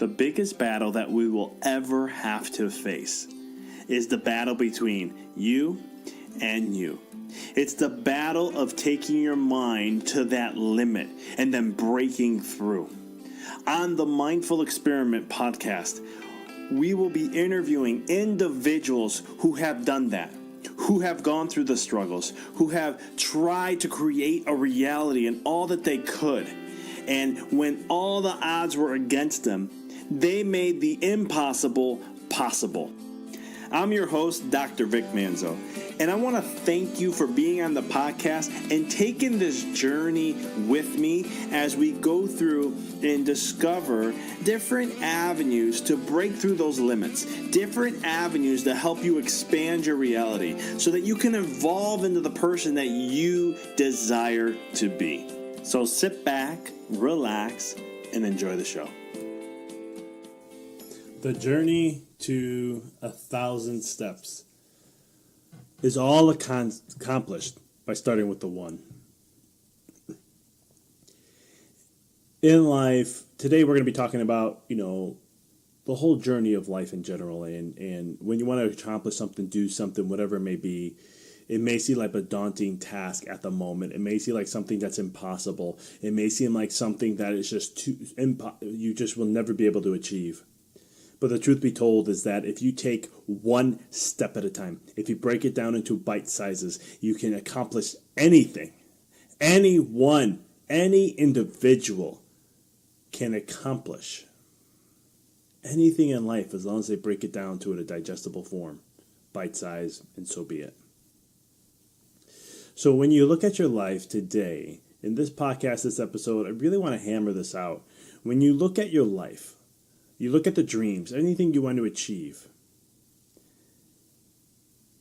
The biggest battle that we will ever have to face is the battle between you and you. It's the battle of taking your mind to that limit and then breaking through. On the Mindful Experiment podcast, we will be interviewing individuals who have done that, who have gone through the struggles, who have tried to create a reality in all that they could. And when all the odds were against them, they made the impossible possible. I'm your host, Dr. Vic Manzo, and I want to thank you for being on the podcast and taking this journey with me as we go through and discover different avenues to break through those limits, different avenues to help you expand your reality so that you can evolve into the person that you desire to be. So sit back, relax, and enjoy the show. The journey to 1,000 steps is all accomplished by starting with the one. In life, today we're going to be talking about, the whole journey of life in general. And when you want to accomplish something, do something, whatever it may be, it may seem like a daunting task at the moment. It may seem like something that's impossible. It may seem like something that is just you just will never be able to achieve. But the truth be told is that if you take one step at a time, if you break it down into bite sizes, you can accomplish anything. Anyone, any individual can accomplish anything in life as long as they break it down to a digestible form, bite size, and so be it. So when you look at your life today, in this podcast, this episode, I really want to hammer this out. When you look at your life, you look at the dreams, anything you want to achieve.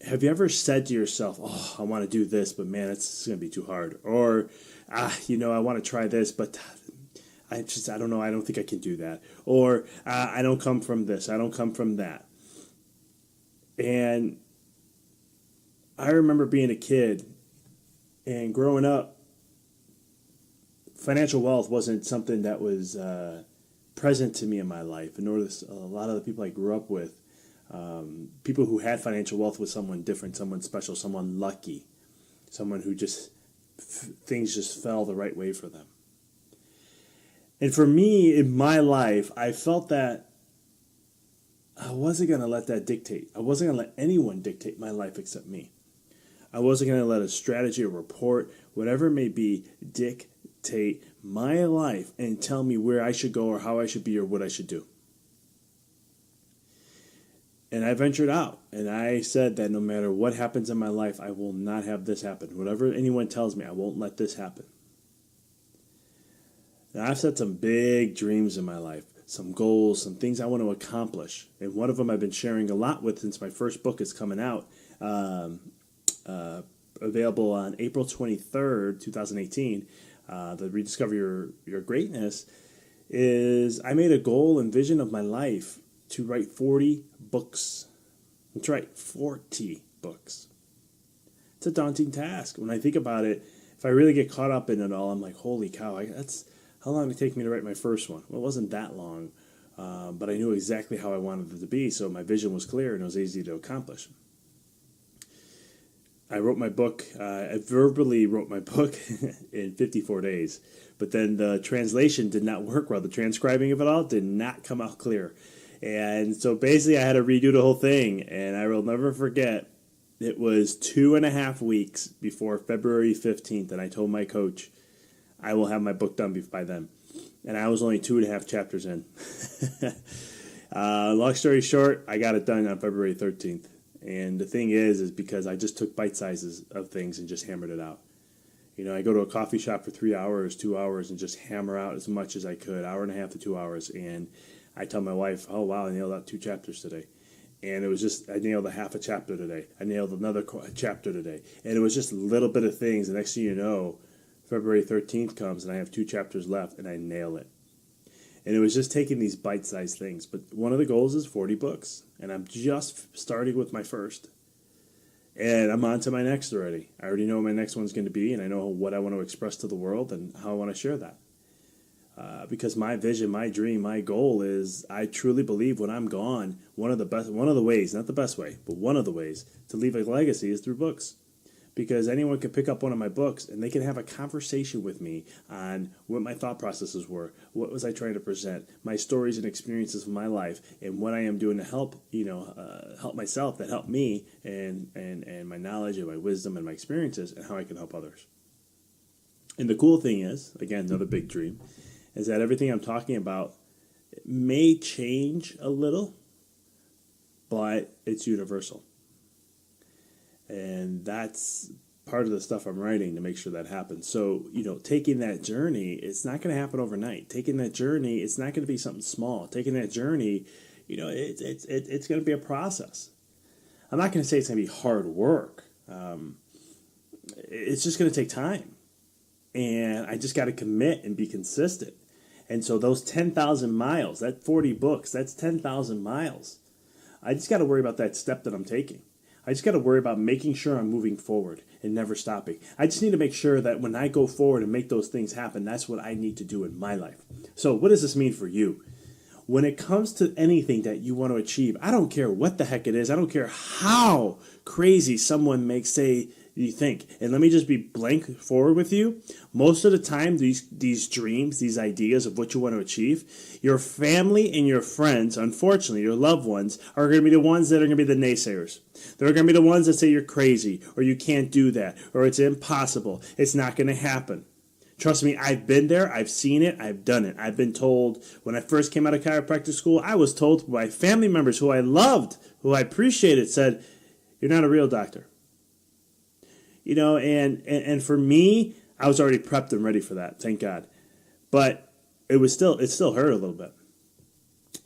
Have you ever said to yourself, oh, I want to do this, but man, it's going to be too hard. Or, I want to try this, but I don't know, I don't think I can do that. Or, I don't come from this, I don't come from that. And I remember being a kid and growing up, financial wealth wasn't something that was present to me in my life, and nor a lot of the people I grew up with. People who had financial wealth was someone different, someone special, someone lucky, someone who just things just fell the right way for them. And for me, in my life, I felt that I wasn't going to let that dictate. I wasn't going to let anyone dictate my life except me. I wasn't going to let a strategy, a report, whatever it may be, dictate my life and tell me where I should go or how I should be or what I should do. And I ventured out and I said that no matter what happens in my life, I will not have this happen. Whatever anyone tells me, I won't let this happen. Now, I've set some big dreams in my life, some goals, some things I want to accomplish. And one of them I've been sharing a lot with since my first book is coming out, available on April 23rd, 2018. The Rediscover Your Greatness, is I made a goal and vision of my life to write 40 books. That's right, 40 books. It's a daunting task. When I think about it, if I really get caught up in it all, I'm like, holy cow, that's how long did it take me to write my first one? Well, it wasn't that long, but I knew exactly how I wanted it to be, so my vision was clear and it was easy to accomplish. I wrote my book, I verbally wrote my book in 54 days, but then the translation did not work well. The transcribing of it all did not come out clear. And so basically I had to redo the whole thing, and I will never forget, it was 2.5 weeks before February 15th, and I told my coach, I will have my book done by then. And I was only 2.5 chapters in. Long story short, I got it done on February 13th. And the thing is because I just took bite sizes of things and just hammered it out. I go to a coffee shop for 3 hours, 2 hours, and just hammer out as much as I could, 1.5 to 2 hours. And I tell my wife, oh, wow, I nailed out 2 chapters today. And it was just, I nailed a half a chapter today. I nailed another chapter today. And it was just a little bit of things. The next thing you know, February 13th comes and I have 2 chapters left and I nail it. And it was just taking these bite-sized things. But one of the goals is 40 books. And I'm just starting with my first. And I'm on to my next already. I already know what my next one's going to be. And I know what I want to express to the world and how I want to share that. because my vision, my dream, my goal is, I truly believe when I'm gone, one of the ways, not the best way, but one of the ways to leave a legacy is through books. Because anyone can pick up one of my books and they can have a conversation with me on what my thought processes were, what was I trying to present, my stories and experiences of my life, and what I am doing to help, help myself, that help me, and my knowledge and my wisdom and my experiences, and how I can help others. And the cool thing is, again, another big dream, is that everything I'm talking about may change a little, but it's universal. And that's part of the stuff I'm writing to make sure that happens. So, taking that journey, it's not going to happen overnight. Taking that journey, it's not going to be something small. Taking that journey, it's going to be a process. I'm not going to say it's going to be hard work. It's just going to take time. And I just got to commit and be consistent. And so those 10,000 miles, that 40 books, that's 10,000 miles. I just got to worry about that step that I'm taking. I just got to worry about making sure I'm moving forward and never stopping. I just need to make sure that when I go forward and make those things happen, that's what I need to do in my life. So what does this mean for you? When it comes to anything that you want to achieve, I don't care what the heck it is. I don't care how crazy someone may say you think. And let me just be blank forward with you. Most of the time, these dreams, these ideas of what you want to achieve, your family and your friends, unfortunately, your loved ones, are going to be the ones that are going to be the naysayers. They're going to be the ones that say you're crazy, or you can't do that, or it's impossible. It's not going to happen. Trust me, I've been there, I've seen it, I've done it. I've been told, when I first came out of chiropractic school, I was told by family members who I loved, who I appreciated, said, "You're not a real doctor." And for me, I was already prepped and ready for that, thank God. But it still hurt a little bit.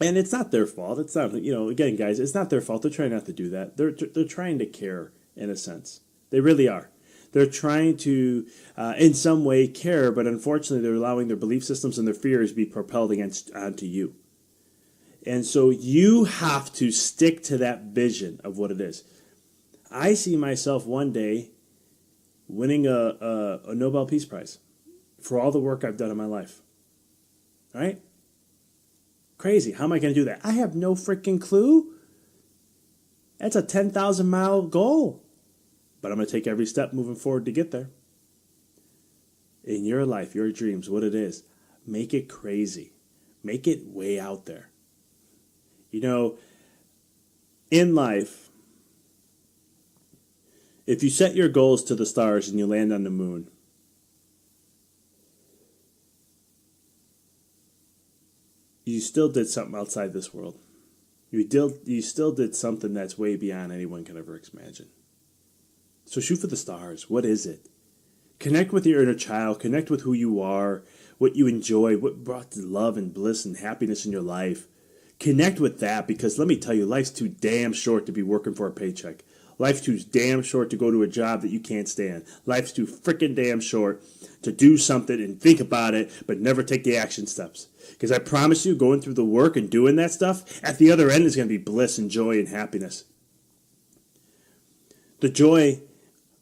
And it's not their fault. It's not, again, guys, it's not their fault. They're trying not to do that. They're trying to care, in a sense. They really are. They're trying to, in some way, care, but unfortunately, they're allowing their belief systems and their fears be propelled onto you. And so you have to stick to that vision of what it is. I see myself one day winning a Nobel Peace Prize for all the work I've done in my life. All right? Crazy. How am I going to do that? I have no freaking clue. That's a 10,000-mile goal. But I'm going to take every step moving forward to get there. In your life, your dreams, what it is, make it crazy. Make it way out there. In life, if you set your goals to the stars and you land on the moon, you still did something outside this world. You still did something that's way beyond anyone can ever imagine. So shoot for the stars. What is it? Connect with your inner child. Connect with who you are, what you enjoy, what brought love and bliss and happiness in your life. Connect with that, because let me tell you, life's too damn short to be working for a paycheck. Life's too damn short to go to a job that you can't stand. Life's too freaking damn short to do something and think about it, but never take the action steps. Because I promise you, going through the work and doing that stuff, at the other end is going to be bliss and joy and happiness. The joy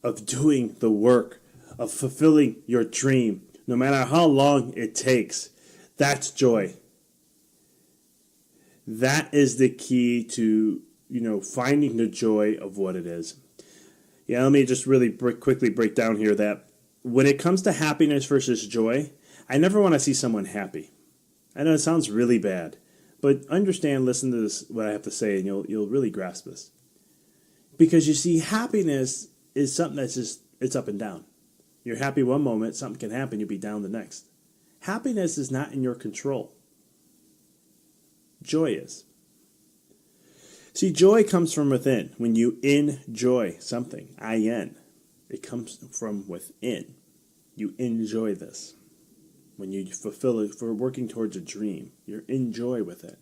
of doing the work, of fulfilling your dream, no matter how long it takes, that's joy. That is the key to, finding the joy of what it is. Yeah, let me just really quickly break down here that when it comes to happiness versus joy, I never want to see someone happy. I know it sounds really bad, but understand, listen to this, what I have to say, and you'll really grasp this. Because you see, happiness is something that's it's up and down. You're happy one moment, something can happen, you'll be down the next. Happiness is not in your control. Joy is. See, joy comes from within. When you enjoy something, I-N, it comes from within. You enjoy this. When you fulfill it, for working towards a dream, you're in joy with it.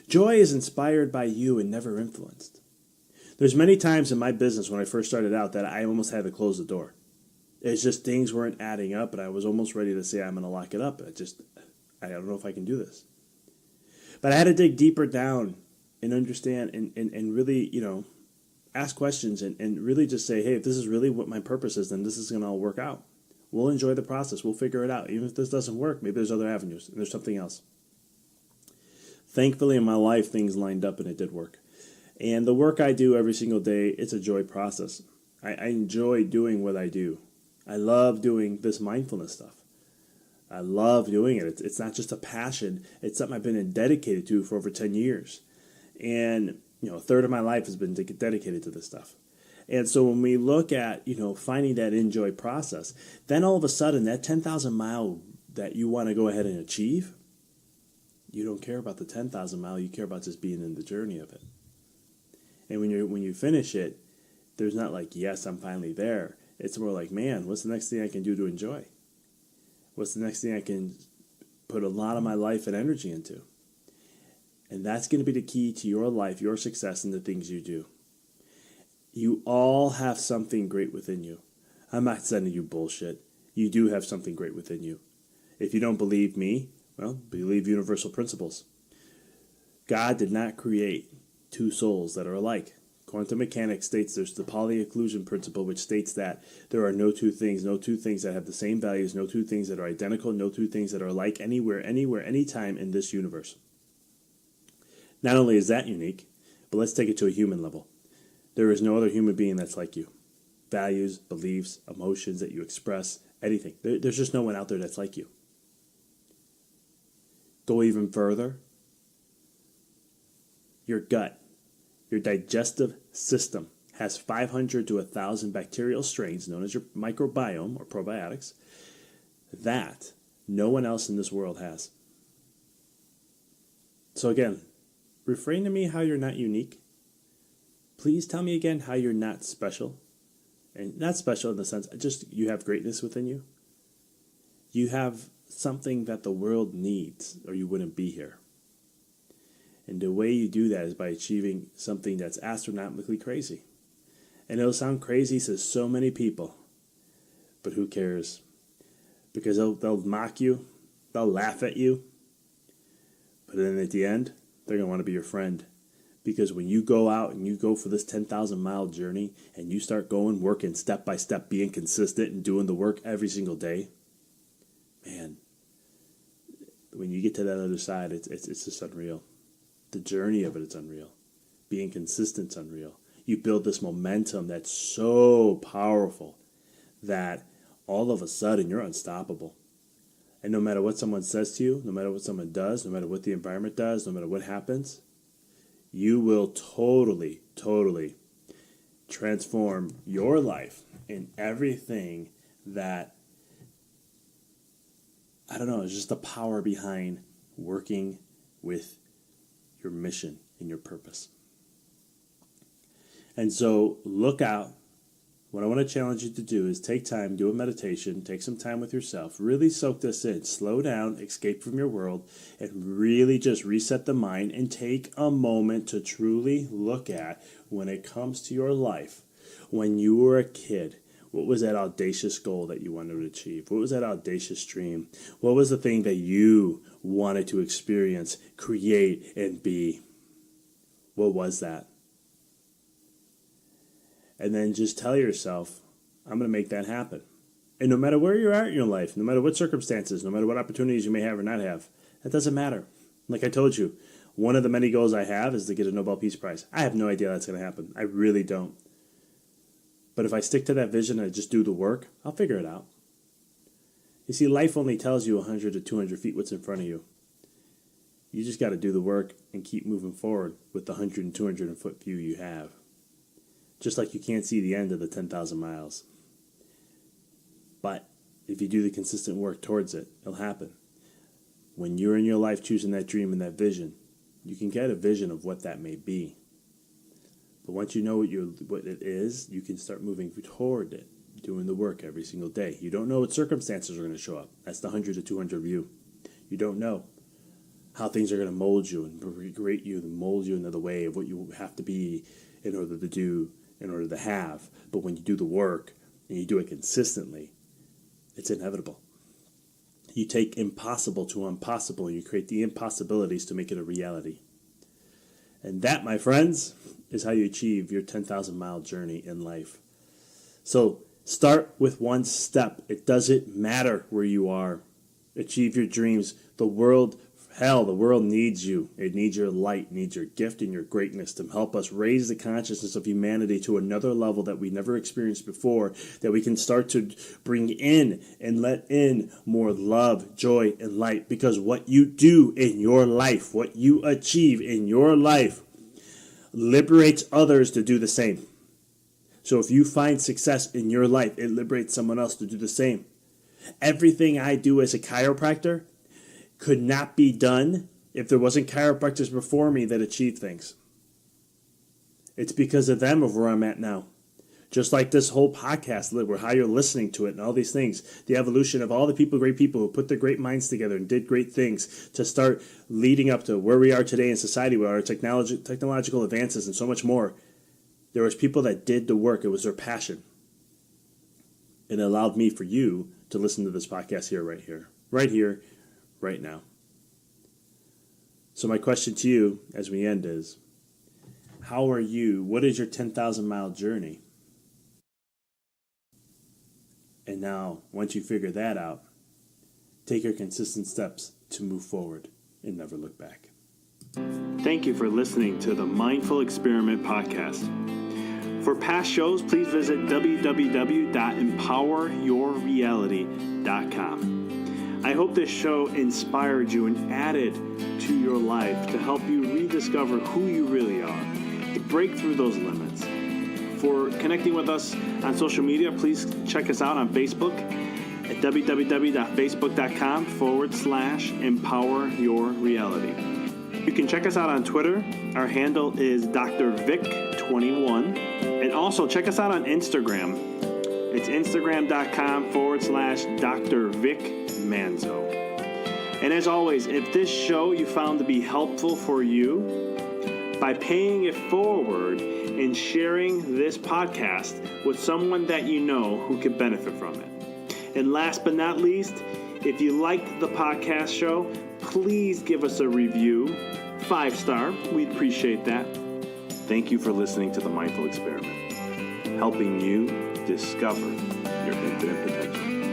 Joy is inspired by you and never influenced. There's many times in my business when I first started out that I almost had to close the door. It's just things weren't adding up, and I was almost ready to say I'm going to lock it up. I don't know if I can do this. But I had to dig deeper down and understand and really, ask questions and really just say, hey, if this is really what my purpose is, then this is going to all work out. We'll enjoy the process. We'll figure it out. Even if this doesn't work, maybe there's other avenues and there's something else. Thankfully, in my life, things lined up and it did work. And the work I do every single day, it's a joy process. I enjoy doing what I do. I love doing this mindfulness stuff. I love doing it. It's not just a passion. It's something I've been dedicated to for over 10 years. And, a third of my life has been dedicated to this stuff. And so when we look at, finding that enjoy process, then all of a sudden that 10,000 mile that you want to go ahead and achieve, you don't care about the 10,000 mile. You care about just being in the journey of it. And when you finish it, there's not like, yes, I'm finally there. It's more like, man, what's the next thing I can do to enjoy? What's the next thing I can put a lot of my life and energy into? And that's going to be the key to your life, your success, and the things you do. You all have something great within you. I'm not sending you bullshit. You do have something great within you. If you don't believe me, well, believe universal principles. God did not create two souls that are alike. Quantum mechanics states there's the Pauli occlusion principle, which states that there are no two things that have the same values, no two things that are identical, no two things that are alike anywhere, anytime in this universe. Not only is that unique, but let's take it to a human level. There is no other human being that's like you. Values, beliefs, emotions that you express, anything. There's just no one out there that's like you. Go even further. Your gut, your digestive system has 500 to 1,000 bacterial strains known as your microbiome or probiotics that no one else in this world has. So again, refrain to me how you're not unique. Please tell me again how you're not special. And not special in the sense, just you have greatness within you. You have something that the world needs or you wouldn't be here. And the way you do that is by achieving something that's astronomically crazy. And it'll sound crazy to so many people. But who cares? Because they'll mock you. They'll laugh at you. But then at the end, they're going to want to be your friend. Because when you go out and you go for this 10,000 mile journey and you start going, working step by step, being consistent and doing the work every single day, man, when you get to that other side, it's just unreal. The journey of it's unreal. Being consistent's unreal. You build this momentum that's so powerful that all of a sudden you're unstoppable. And no matter what someone says to you, no matter what someone does, no matter what the environment does, no matter what happens, you will totally transform your life in everything that, I don't know, is just the power behind working with your mission and your purpose. And so look out. What I want to challenge you to do is take time, do a meditation, take some time with yourself, really soak this in, slow down, escape from your world, and really just reset the mind and take a moment to truly look at when it comes to your life. When you were a kid, what was that audacious goal that you wanted to achieve? What was that audacious dream? What was the thing that you wanted to experience, create, and be? What was that? And then just tell yourself, I'm going to make that happen. And no matter where you're at in your life, no matter what circumstances, no matter what opportunities you may have or not have, that doesn't matter. Like I told you, one of the many goals I have is to get a Nobel Peace Prize. I have no idea that's going to happen. I really don't. But if I stick to that vision and I just do the work, I'll figure it out. You see, life only tells you 100 to 200 feet what's in front of you. You just got to do the work and keep moving forward with the 100 and 200 foot view you have. Just like you can't see the end of the 10,000 miles. But if you do the consistent work towards it, it'll happen. When you're in your life choosing that dream and that vision, you can get a vision of what that may be. But once you know what it is, you can start moving toward it, doing the work every single day. You don't know what circumstances are going to show up. That's the 100 to 200 view. You don't know how things are going to mold you and create you and mold you into the way of what you have to be in order to do, in order to have. But when you do the work and you do it consistently, it's inevitable. You take impossible to impossible and you create the impossibilities to make it a reality. And that, my friends, is how you achieve your 10,000 mile journey in life. So Start with one step. It doesn't matter where you are. Achieve your dreams. The world needs you. It needs your light, needs your gift and your greatness to help us raise the consciousness of humanity to another level that we never experienced before, that we can start to bring in and let in more love, joy, and light. Because what you do in your life, what you achieve in your life, liberates others to do the same. So if you find success in your life, it liberates someone else to do the same. Everything I do as a chiropractor could not be done if there wasn't chiropractors before me that achieved things. It's because of them of where I'm at now. Just like this whole podcast, where how you're listening to it and all these things, the evolution of all the great people who put their great minds together and did great things to start leading up to where we are today in society with our technological advances and so much more. There was people that did the work. It was their passion. And it allowed me for you to listen to this podcast right here, right now. So my question to you as we end is, how are you? What is your 10,000 mile journey? And now, once you figure that out, take your consistent steps to move forward and never look back. Thank you for listening to the Mindful Experiment podcast. For past shows, please visit www.empoweryourreality.com. I hope this show inspired you and added to your life to help you rediscover who you really are, to break through those limits. For connecting with us on social media, please check us out on Facebook at www.facebook.com/empoweryourreality. You can check us out on Twitter. Our handle is Dr. Vic21. And also check us out on Instagram. It's instagram.com/Dr. Vic Manzo. And as always, if this show you found to be helpful for you, by paying it forward and sharing this podcast with someone that you know who could benefit from it. And last but not least, if you liked the podcast show, please give us a review. 5-star. We'd appreciate that. Thank you for listening to the Mindful Experiment, helping you discover your infinite potential.